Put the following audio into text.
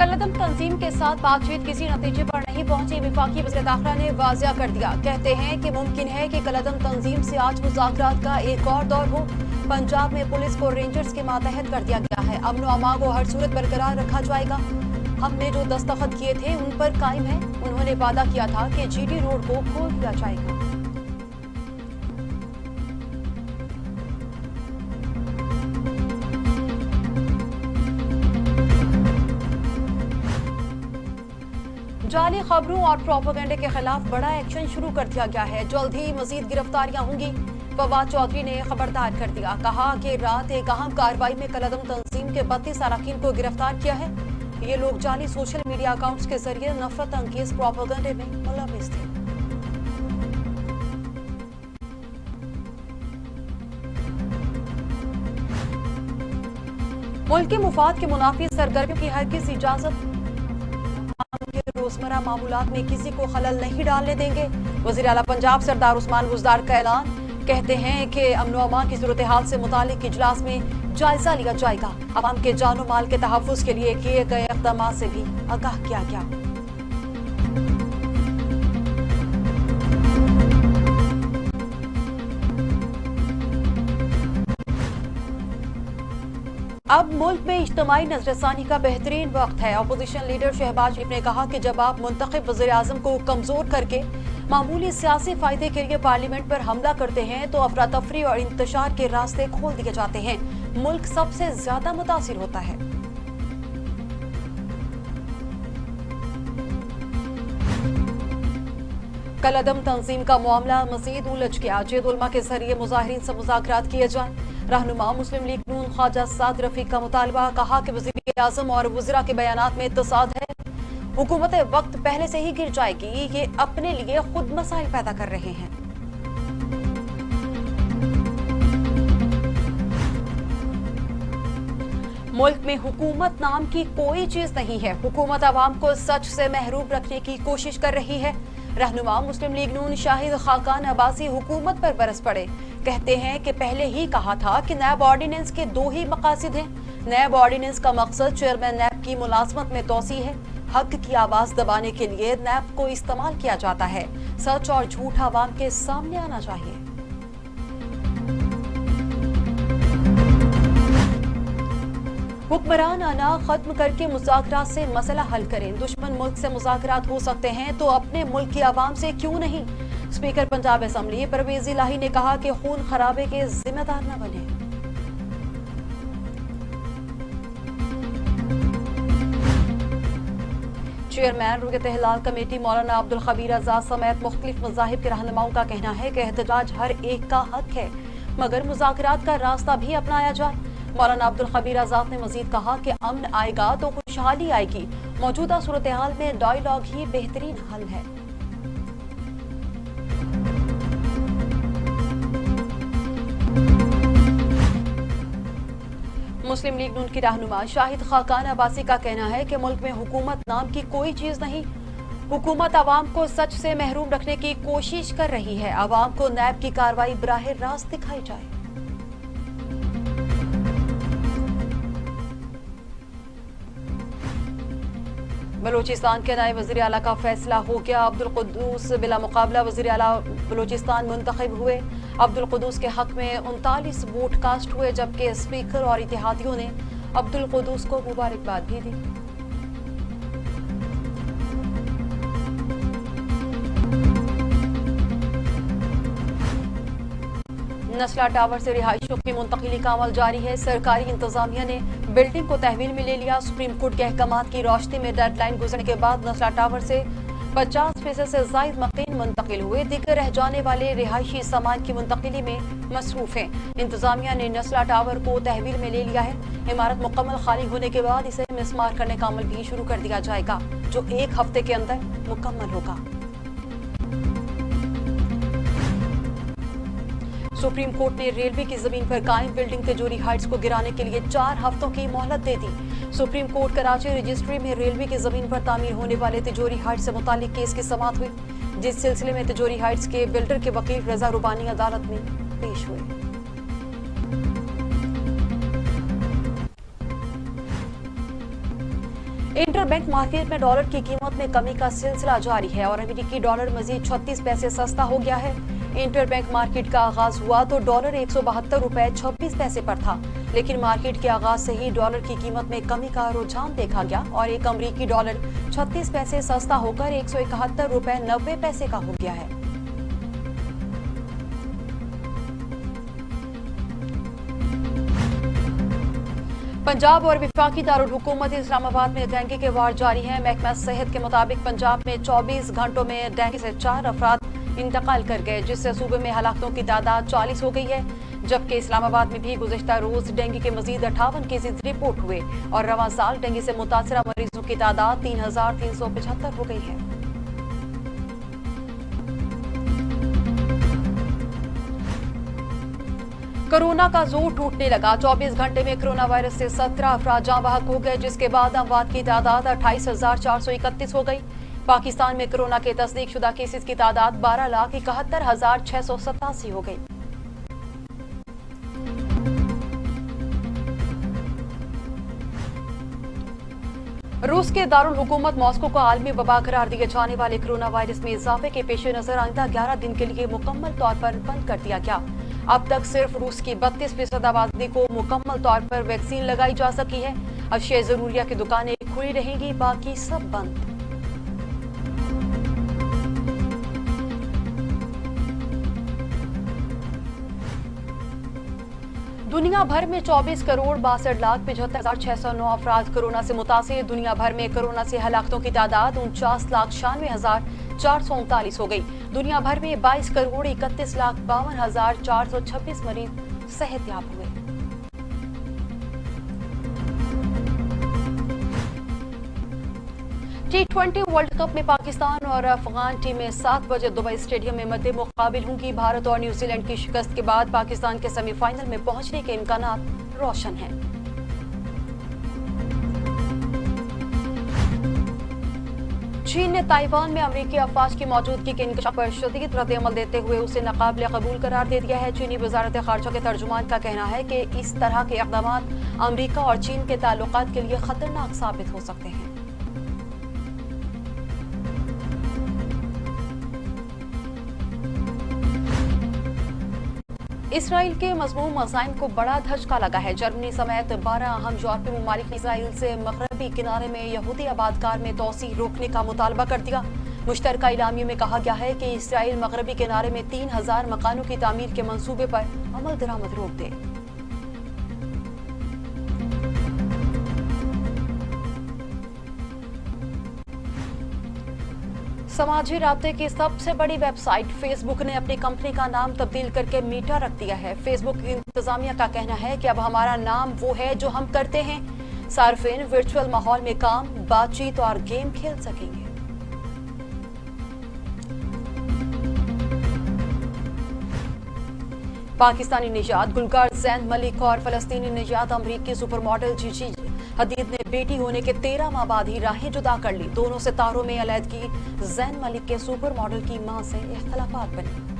कलदम तंजीम के साथ बातचीत किसी नतीजे पर नहीं पहुंची। वफाकी वज़ीर दाखिला ने वाज़िया कर दिया। कहते हैं कि मुमकिन है कि कलदम तंजीम से आज मुज़ाकरात का एक और दौर हो। पंजाब में पुलिस को रेंजर्स के मातहत कर दिया गया है। अमन व अमान को हर सूरत बरकरार रखा जाएगा। हमने जो दस्तखत किए थे उन पर कायम है। उन्होंने वादा किया था कि जीटी रोड को खोल दिया जाएगा। जाली खबरों और प्रोपेगेंडे के खिलाफ बड़ा एक्शन शुरू कर दिया गया है। जल्द ही मजीद गिरफ्तारियां होंगी। फवाद चौधरी ने खबरदार कर दिया। कहा कि रात एक अहम कार्रवाई में कलदम तंजीम के 32 अरकान को गिरफ्तार किया है। ये लोग जाली सोशल मीडिया अकाउंट्स के जरिए नफरत अंगेज प्रोपेगेंडे में मुलविस थे। मुल्क के मुफाद के मुनाफी सरगर्मियों की हरगिज़ इजाजत रोजमर्रा मामूलात में किसी को खलल नहीं डालने देंगे। वज़ीर आला पंजाब सरदार उस्मान बुज़दार का ऐलान। कहते हैं कि अमन व अमान की सूरत हाल से मुतालिक इजलास में जायजा लिया जाएगा। अवाम के जानो माल के तहफ़्फ़ुज़ के लिए किए गए इक़दामात से भी आगाह किया गया। अब मुल्क में इज्तिमाई नजरसानी का बेहतरीन वक्त है। अपोजिशन लीडर शहबाज शरीफ ने कहा कि जब आप मुंतखब वज़ीर आज़म को कमजोर करके मामूली सियासी फायदे के लिए पार्लियामेंट पर हमला करते हैं तो अफरा तफरी और इंतशार के रास्ते खोल दिए जाते हैं। मुल्क सबसे ज्यादा मुतासिर होता है। कलदम तंजीम का मामला मजीद उलझ गया। जेद उलमा के जरिए मुजाहिरीन से मुज़ाकरात किए जाए। रहनुमा मुस्लिम लीग नून ख्वाजा साद रफीक का मुतालबा। कहा कि वज़ीर आज़म और वज़रा के बयानात में इत्तेसाद है। हुकूमत वक्त पहले से ही गिर जाएगी। ये अपने लिए खुद मसाइल पैदा कर रहे हैं। मुल्क में हुकूमत नाम की कोई चीज नहीं है। हुकूमत आवाम को सच से महरूम रखने की कोशिश कर रही है। रहनुमा मुस्लिम लीग नून शाहिद खाकान अब्बासी हुकूमत पर बरस पड़े। कहते हैं कि पहले ही कहा था कि नैब ऑर्डिनेंस के दो ही मकासद हैं। नैब ऑर्डिनेंस का मकसद चेयरमैन नैब की मुलाजमत में तोसी है। हक की आवाज दबाने के लिए नैब को इस्तेमाल किया जाता है। सच और झूठ आवाम के सामने आना चाहिए। हुक्मरान आना खत्म करके मुज़ाकरात से मसला हल करें। दुश्मन मुल्क से मुज़ाकरात हो सकते हैं तो अपने मुल्क की आवाम से क्यों नहीं। स्पीकर पंजाब असेंबली परवेज इलाही ने कहा कि खून खराबे के जिम्मेदार न बने। चेयरमैन रुकत हिलाल कमेटी मौलाना अब्दुल खबीर आजाद समेत मुख्तलिफ मज़ाहिब के रहनुमाओं का कहना है कि एहतजाज हर एक का हक है, मगर मुज़ाकरात का रास्ता भी अपनाया जाए। मौलाना अब्दुल खबीर आजाद ने मजीद कहा कि अमन आएगा तो खुशहाली आएगी। मौजूदा सूरत हाल में डायलॉग ही बेहतरीन हल है। मुस्लिम लीग नून की रहनुमा शाहिद खाकान अब्बासी का कहना है कि मुल्क में हुकूमत नाम की कोई चीज नहीं। हुकूमत आवाम को सच से महरूम रखने की कोशिश कर रही है। आवाम को नैब की कार्रवाई बराह रास्त दिखाई जाए। बलूचिस्तान के नए वज़ीर आला का फैसला हो गया। अब्दुल कुद्दूस बिला मुकाबला वज़ीर आला बलूचिस्तान मुंतखब हुए। अब्दुल कुद्दूस के हक में 39 वोट कास्ट हुए, जबकि स्पीकर और इत्तेहादियों ने अब्दुल कुद्दूस को मुबारकबाद भी दी। नस्ला टावर से रिहायशियों की मुंतकिली का अमल जारी है। सरकारी इंतजामिया ने बिल्डिंग को तहवील में ले लिया। सुप्रीम कोर्ट के अहकामात की रोशनी में डेडलाइन गुजरने के बाद नस्ला टावर से 50% से जायद मकीन मुंतकिल हुए। दिगर रह जाने वाले रिहायशी सामान की मुंतकिली में मसरूफ हैं। इंतजामिया ने नस्ला टावर को तहवील में ले लिया है। इमारत मुकम्मल खाली होने के बाद इसे मिसमार करने का अमल भी शुरू कर दिया जाएगा, जो 1 हफ्ते के अंदर मुकम्मल होगा। सुप्रीम कोर्ट ने रेलवे की जमीन पर कायम बिल्डिंग तिजोरी हाइट्स को गिराने के लिए 4 हफ्तों की मोहलत दे दी। सुप्रीम कोर्ट कराची रजिस्ट्री में रेलवे की जमीन पर तामीर होने वाले तिजोरी हाइट्स से मुतालिक केस की समाअत हुई, जिस सिलसिले में तिजोरी हाइट्स के बिल्डर के वकील रजा रुबानी अदालत में पेश हुए। इंटर बैंक मार्केट में डॉलर की कीमत में कमी का सिलसिला जारी है और अमेरिकी डॉलर मजीद 36 पैसे सस्ता हो गया है। इंटर बैंक मार्केट का आगाज हुआ तो डॉलर 172 रुपए 26 पैसे पर था, लेकिन मार्केट के आगाज से ही डॉलर की कीमत में कमी का रुझान देखा गया और एक अमेरिकी डॉलर 36 पैसे सस्ता होकर 171 रुपए 90 पैसे का हो गया है। पंजाब और वफाकी दारुल हुकूमत इस्लामाबाद में डेंगू के वार जारी हैं। महकमा सेहत के मुताबिक पंजाब में 24 घंटों में डेंगू से 4 अफराद इंतकाल कर गए, जिससे सूबे में हलाकतों की तादाद 40 हो गई है। जबकि इस्लामाबाद में भी गुज़िश्ता रोज डेंगू के मजीद 58 केसेज रिपोर्ट हुए और रवां साल डेंगू से मुतासरा मरीजों की तादाद 3,375 हो गई है। कोरोना का जोर टूटने लगा। 24 घंटे में कोरोना वायरस से 17 अफराद जाँ बहक हो गए, जिसके बाद अमवात की तादाद 28,431 हो गई। पाकिस्तान में कोरोना के तस्दीक शुदा केसेस की तादाद 12,71,687 हो गई। रूस के दारुल हुकूमत मॉस्को को आलमी वबा करार दिए जाने वाले कोरोना वायरस में इजाफे के पेश नजर आइंदा 11 दिन के लिए मुकम्मल तौर पर बंद कर दिया गया। अब तक सिर्फ रूस की 32% आबादी को मुकम्मल तौर पर वैक्सीन लगाई जा सकी है। अशिया जरूरिया की दुकानें खुली रहेंगी, बाकी सब बंद। दुनिया भर में 24 करोड़ 62,65,609 अफराद कोरोना से मुतासिर। दुनिया भर में कोरोना से हलाकतों की तादाद 49,96,439 हो गई। दुनिया भर में 22 करोड़ 31,52,426 मरीज सेहतयाब हुए। T20 वर्ल्ड कप में पाकिस्तान और अफगान टीमें 7 बजे दुबई स्टेडियम में मद्दे मुकाबिल होंगी। भारत और न्यूजीलैंड की शिकस्त के बाद पाकिस्तान के सेमीफाइनल में पहुंचने के इम्कानात रोशन हैं। चीन ने ताइवान में अमेरिकी अफवाज की मौजूदगी के इंकशाफ पर शदीद रद्द-ए-अमल देते हुए उसे नाकाबिले कबूल करार दे दिया है। चीनी वजारत खारजा के तर्जुमान का कहना है कि इस तरह के इक़दाम अमेरिका और चीन के ताल्लुकात के लिए खतरनाक साबित हो सकते हैं। इसराइल के मज़मूम अज़ाइम को बड़ा धचका लगा है। जर्मनी समेत 12 अहम यूरोपीय ममालिक ने इसराइल से मगरबी किनारे में यहूदी आबादकार में तोसी रोकने का मुतालबा कर दिया। मुश्तरका इलामी में कहा गया है कि इसराइल मगरबी किनारे में 3,000 मकानों की तामीर के मंसूबे पर अमल दरामद रोक दे। समाजी राब्ते की सबसे बड़ी वेबसाइट फेसबुक ने अपनी कंपनी का नाम तब्दील करके मीटा रख दिया है। फेसबुक की इंतजामिया का कहना है कि अब हमारा नाम वो है जो हम करते हैं। सार्फिन वर्चुअल माहौल में काम, बातचीत और गेम खेल सकेंगे। पाकिस्तानी निजात गुलकार जैन मलिक और फलस्तीनी निजात अमरीकी सुपर मॉडल जीजी हदीद ने बेटी होने के 13 माह बाद ही राहें जुदा कर ली। दोनों सितारों में अलहदगी। जैन मलिक के सुपर मॉडल की मां से इख्तलाफात बने।